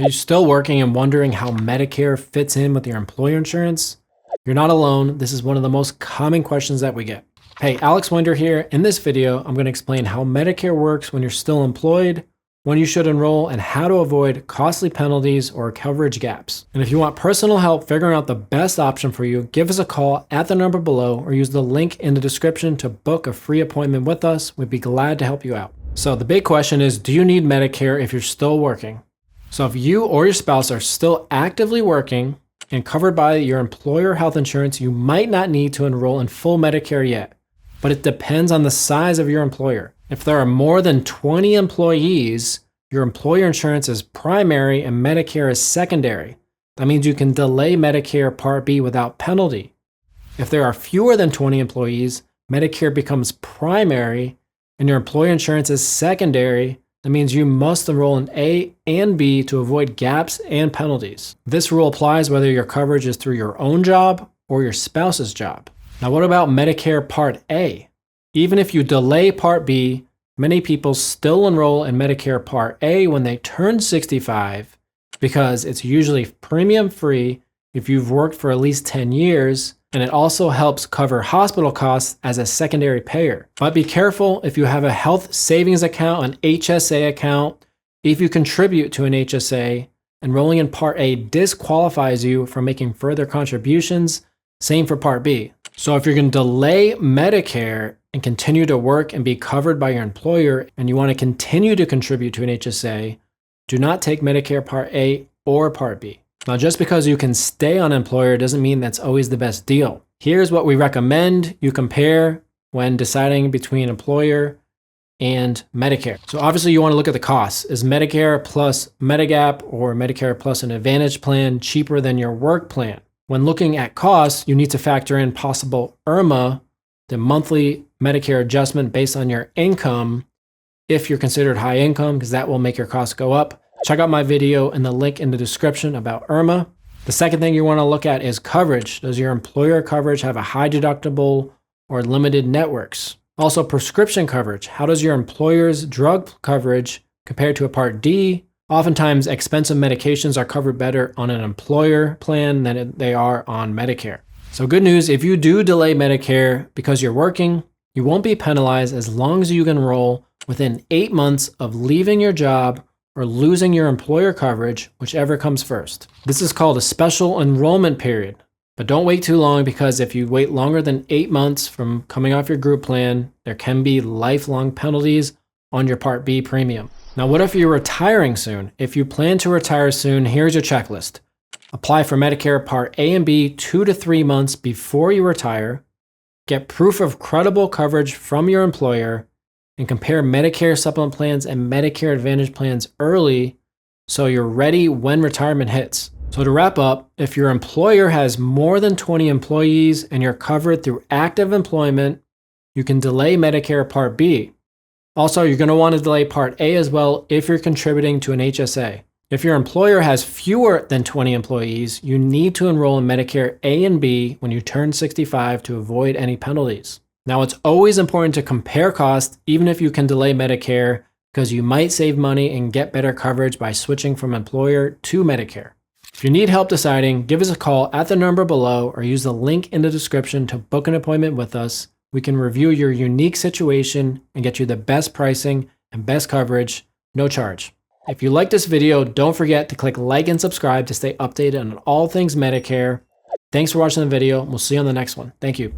Are you still working and wondering how Medicare fits in with your employer insurance? You're not alone. This is one of the most common questions that we get. Hey, Alex Winder here. In this video, I'm going to explain how Medicare works when you're still employed, when you should enroll, and how to avoid costly penalties or coverage gaps. And if you want personal help figuring out the best option for you, give us a call at the number below or use the link in the description to book a free appointment with us. We'd be glad to help you out. So the big question is, do you need Medicare if you're still working? So if you or your spouse are still actively working and covered by your employer health insurance, you might not need to enroll in full Medicare yet, but it depends on the size of your employer. If there are more than 20 employees, your employer insurance is primary and Medicare is secondary. That means you can delay Medicare Part B without penalty. If there are fewer than 20 employees, Medicare becomes primary and your employer insurance is secondary. That means you must enroll in A and B to avoid gaps and penalties. This rule applies whether your coverage is through your own job or your spouse's job. Now, what about Medicare Part A? Even if you delay Part B, many people still enroll in Medicare Part A when they turn 65 because it's usually premium free if you've worked for at least 10 years, and it also helps cover hospital costs as a secondary payer. But be careful if you have a health savings account, an HSA account. If you contribute to an HSA, enrolling in Part A disqualifies you from making further contributions. Same for Part B. So if you're going to delay Medicare and continue to work and be covered by your employer, and you want to continue to contribute to an HSA, do not take Medicare Part A or Part B. Now, just because you can stay on employer doesn't mean that's always the best deal. Here's what we recommend you compare when deciding between employer and Medicare. So obviously you want to look at the costs. Is Medicare plus Medigap or Medicare plus an Advantage plan cheaper than your work plan? When looking at costs, you need to factor in possible IRMA, the monthly Medicare adjustment based on your income, if you're considered high income, because that will make your costs go up. Check out my video and the link in the description about IRMA. The second thing you want to look at is coverage. Does your employer coverage have a high deductible or limited networks? Also, prescription coverage. How does your employer's drug coverage compare to a Part D? Oftentimes, expensive medications are covered better on an employer plan than they are on Medicare. So good news, if you do delay Medicare because you're working, you won't be penalized as long as you can enroll within 8 months of leaving your job or losing your employer coverage, whichever comes first. This is called a special enrollment period. But don't wait too long, because if you wait longer than 8 months from coming off your group plan, there can be lifelong penalties on your Part B premium. Now, what if you're retiring soon? If you plan to retire soon, here's your checklist. Apply for Medicare Part A and B 2 to 3 months before you retire. Get proof of credible coverage from your employer, and compare Medicare supplement plans and Medicare Advantage plans early so you're ready when retirement hits. So to wrap up, if your employer has more than 20 employees and you're covered through active employment, you can delay Medicare Part B. Also, you're going to want to delay Part A as well if you're contributing to an HSA. If your employer has fewer than 20 employees, you need to enroll in Medicare A and B when you turn 65 to avoid any penalties. Now, it's always important to compare costs, even if you can delay Medicare, because you might save money and get better coverage by switching from employer to Medicare. If you need help deciding, give us a call at the number below or use the link in the description to book an appointment with us. We can review your unique situation and get you the best pricing and best coverage, no charge. If you like this video, don't forget to click like and subscribe to stay updated on all things Medicare. Thanks for watching the video. We'll see you on the next one. Thank you.